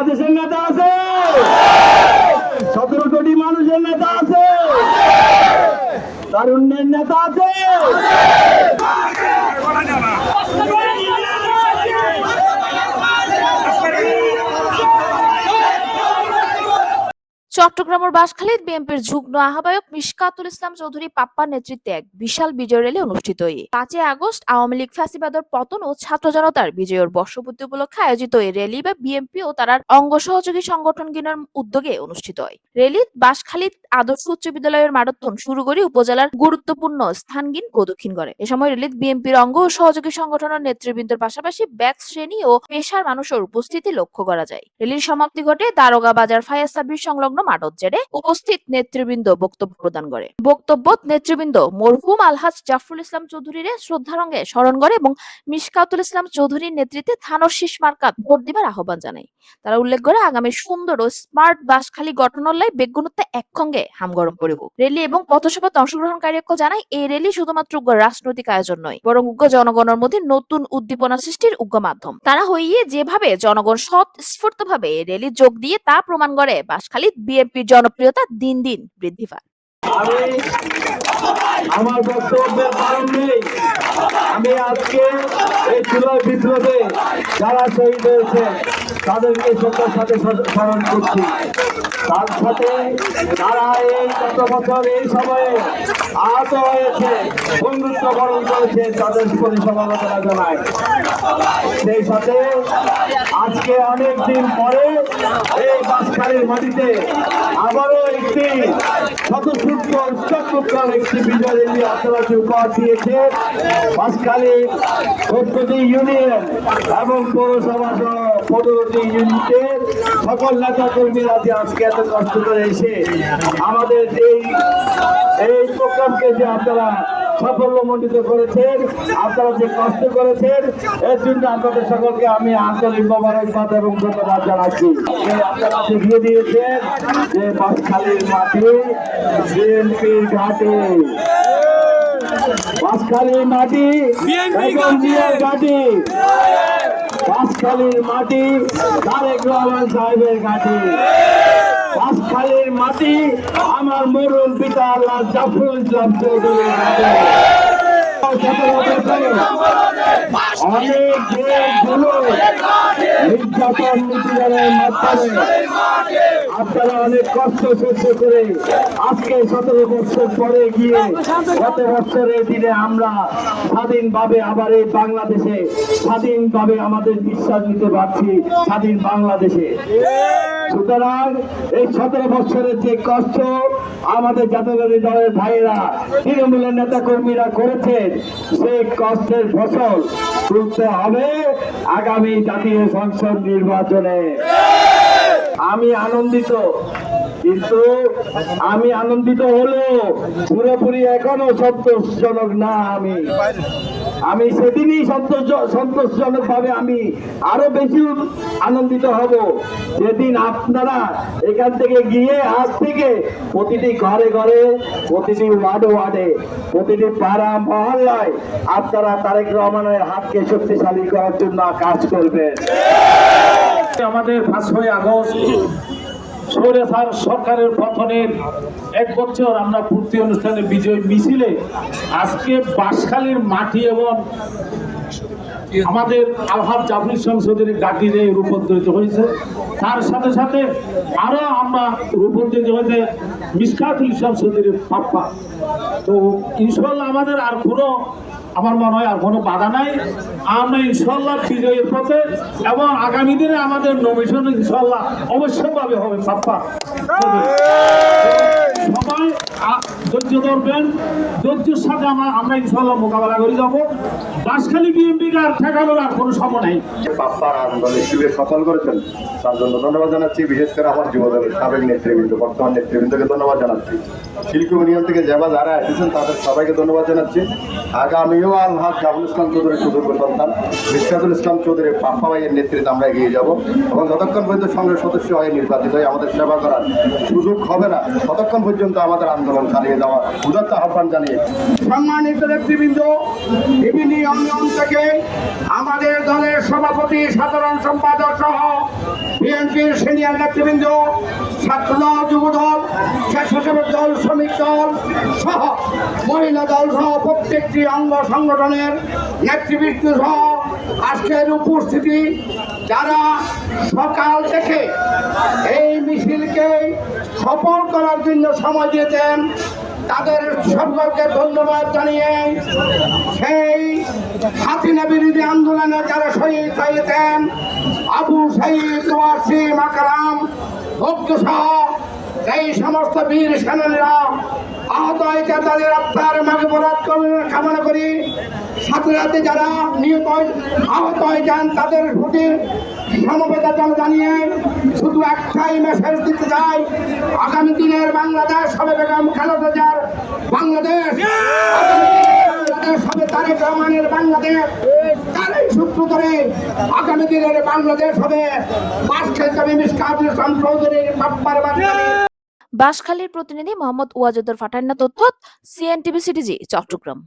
বাংলাদেশের নেতা আছে, 17 কোটি মানুষের নেতা আছে, তারুণ্যের নেতা আছে। চট্টগ্রামের বাঁশখালীত বিএনপির যুগ্ম আহ্বায়ক মিশকাতুল ইসলাম চৌধুরী পাপ্পার নেতৃত্বে এক বিশাল বিজয় র্যালি অনুষ্ঠিত। 5 আগস্ট আওয়ামী লীগ ফ্যাসিবাদের পতন ও ছাত্র জনতার বিজয়ের বর্ষপূর্তি উপলক্ষে আয়োজিত এই র্যালি বা বিএনপি ও তার অঙ্গ সহযোগী সংগঠনগুলোর উদ্যোগে অনুষ্ঠিত হয়। র্যালিত বাঁশখালীত আদর্শ উচ্চ বিদ্যালয়ের মারাথন শুরু করে উপজেলার গুরুত্বপূর্ণ স্থানগিন প্রদক্ষিণ করে। এ সময় র্যালিত বিএনপির অঙ্গ ও সহযোগী সংগঠনের নেতৃবৃন্দের পাশাপাশি ব্যাচ শ্রেণী ও পেশার মানুষের উপস্থিতি লক্ষ্য করা যায়। র্যালির সমাপ্তি ঘটে দারোগা বাজার ফায়ার সার্ভিস সংলগ্ন মাঠত জেরে উপস্থিত নেতৃবৃন্দ বক্তব্য প্রদান করে। বক্তব্যত নেতৃবৃন্দ মরহুম আলহাজ জাফরুল ইসলাম চৌধুরীর শ্রদ্ধারঙ্গে স্মরণ করে এবং মিশকাতুল ইসলাম চৌধুরীর নেতৃত্বে থানোর শীষ মার্কাত ভোট দিবার আহ্বান জানায়। তারা উল্লেখ করে আগামী সুন্দর ও স্মার্ট বাঁশখালী গঠনের লাই বেগুনতে একসঙ্গে হাম গরম করিব। র্যালি এবং পথসভাতে অংশগ্রহণকারী জানায় এই র্যালি শুধুমাত্র রাজনৈতিক আয়োজন নয়, বরং জনগণের মধ্যে নতুন উদ্দীপনা সৃষ্টির মাধ্যম। তারা হইয়ে যেভাবে জনগণ স্বতঃস্ফূর্ত ভাবে র্যালি যোগ দিয়ে তা প্রমাণ করে বাঁশখালী বিএনপির জনপ্রিয়তা দিন দিন বৃদ্ধি পায়। আমার বক্তব্যের কারণ নেই, আমি আজকে এই জুলাই বিপ্লবে যারা শহীদ হয়েছে তাদেরকে সত্যের সাথে স্মরণ করছি। তার সাথে যারা এই গত বছর এই সময়ে আহত হয়েছে, বন্ধুত্ব বরণ করেছে, তাদের প্রতি সমবেদনা জানায়। সেই সাথে আজকে অনেক দিন পরে এই বাঁশখালীর মাটিতে আবারও একটি স্বতঃস্ফূর্ত চট্টগ্রাম একটি বিজয় র্যালি আপনারা উপহার দিয়েছে। বাঁশখালী ১৪টি ইউনিয়ন এবং পৌরসভা সহ ১৫টি ইউনিটের সকল নেতা কর্মীরা যে আজকে এত কষ্ট করে এসে আমাদের এই প্রোগ্রামকে যে আপনারা সাফল্যমণ্ডিত করেছেন, আপনারা যে কষ্ট করেছেন, এর জন্য আপনাদের সকলকে আমি আন্তরিক মোবারকবাদ এবং ধন্যবাদ জানাচ্ছি। আপনারা দেখিয়ে দিয়েছেন যে বাঁশখালীর মাটি বিএনপির ঘাটে, বাঁশখালীর মাটি এবং জিয়ার ঘাটি, বাঁশখালীর মাটি তারেক রহমান সাহেবের ঘাটি, বাঁশখালীর মাটি আমার মরুল পিতা আল্লাহ জাফরুল ইসলাম চৌধুরীর ঘাটি। অনেক নির্যাতন নিপীড়নের মাধ্যমে আপনারা অনেক কষ্ট সহ্য করে আজকে 17 বছর পরে গিয়ে গত বছরের দিনে আমরা স্বাধীনভাবে আবার এই বাংলাদেশে স্বাধীনভাবে আমাদের বিশ্বাস নিতে পারছি স্বাধীন বাংলাদেশে। সুতরাং এই 17 বছরের যে কষ্ট আমাদের জাতীয়তাবাদী দলের ভাইয়েরা, তৃণমূলের নেতা কর্মীরা করেছেন, সেই কষ্টের ফসল তুলতে হবে আগামী জাতীয় সংসদ নির্বাচনে। আমি আনন্দিত, কিন্তু আমি আনন্দিত হলেও পুরোপুরি এখনো সন্তোষজনক না। আমি সেদিনই সন্তোষজনক ভাবে আমি আরো বেশি আনন্দিত হব যেদিন আপনারা এখান থেকে গিয়ে আজ থেকে প্রতিটি ঘরে ঘরে, প্রতিটি ওয়ার্ডে ওয়ার্ডে, প্রতিটি পাড়া মহল্লায় আপনারা তারেক রহমানের হাতকে শক্তিশালী করার জন্য কাজ করবেন। আমাদের 5ই আগস্ট স্বৈরাচার সরকারের পতনের 1 বছর আমরা পূর্তি অনুষ্ঠানে বিজয় মিছিলে আজকে বাঁশখালীর মাটি এবং আমাদের আলহাজ জাফরুল ইসলাম চৌধুরীর ঘাটিতে রূপান্তরিত হয়েছে। তার সাথে সাথে আরো আমরা রূপান্তরিত হয়েছে মিশকাতুল ইসলাম চৌধুরীর পাপ্পা। তো ইনশাল্লাহ আমাদের আর কোনো, আমার মনে হয় আর কোনো বাধা নাই। আমরা ইনশাল্লাহ বিজয়ের পথে এবং আগামী দিনে আমাদের নমিনেশন ইনশাল্লাহ অবশ্যভাবে হবে পাপ্পা। সবাই ধৈর্য ধরবেন, ধৈর্যের সাথে আমরা ইনশাল্লাহ মোকাবেলা করে যাবো। বাঁশখালী বিএনপিকে আর ঠেকানোর আর কোনো সময় নাই। পাপ্পার আন্দোলনে শিবির সফল করেছেন, তার জন্য ধন্যবাদ জানাচ্ছি। বিশেষ করে আমার যুবদলের সাবেক নেতৃবৃন্দ, বর্তমান নেতৃবৃন্দকে ধন্যবাদ জানাচ্ছি। শিল্পী ইউনিয়ন থেকে যারা এসেছেন তাদের সবাইকে ধন্যবাদ জানাচ্ছি। আগামীও আলহাজ জাফরুল ইসলাম চৌধুরীর সুযোগ্য সন্তান মিশকাতুল ইসলাম চৌধুরীর পাপ্পা ভাইয়ের নেতৃত্বে আমরা এগিয়ে যাব এবং যতক্ষণ পর্যন্ত সংসদ সদস্য হয়ে নির্বাচিত হয়ে আমাদের সেবা করার সুযোগ হবে না, ততক্ষণ পর্যন্ত আমাদের আন্দোলন চালিয়ে যাওয়া উদাত্ত আহ্বান জানিয়ে সম্মানিত নেতৃবৃন্দ, বিভিন্ন ইউনিয়ন থেকে আমাদের দলের সভাপতি, সাধারণ সম্পাদক সহ বিএনপির সিনিয়র নেতৃবৃন্দ, ছাত্রদল, যুবদল, স্বেচ্ছাসেবক দল, শ্রমিক দল সহ মহিলা দল সহ প্রত্যেকটি অঙ্গ সংগঠনের নেতৃবৃন্দ সহ আজকের উপস্থিতি যারা সকাল থেকে এই মিছিলকে সফল করার জন্য সময় দিয়েছেন, তাদের সকলকে ধন্যবাদ জানিয়ে সেই হাসিনা বিরোধী আন্দোলনে যারা শহীদ হয়েছেন, আবু সাইদ, ওয়াসিম আকরাম, ভক্ত সহ এই সমস্ত বীর সেনানীরা আহত হয়েছে, তাদের আত্মার মাগফিরাত কামনা করি। সাথে সাথে যারা নিহত আহত হয়েছেন তাদের প্রতি সমবেদনা জানিয়ে শুধু একটাই মেসেজ দিতে চাই, আগামী দিনের বাংলাদেশ হবে বেগম খালেদা জিয়ার বাংলাদেশ, হবে তারেক রহমানের বাংলাদেশ। তার এই সূত্র ধরে আগামী দিনের বাংলাদেশ হবে বাসখালী মিশকাতুল ইসলাম চৌধুরীর বাপ্পার বাংলাদেশ। বাঁশখালীর প্রতিনিধি মোহাম্মদ ওয়াজেদুর ফাটান্না তথ্য, সিএনটিভি সিটিজি, চট্টগ্রাম।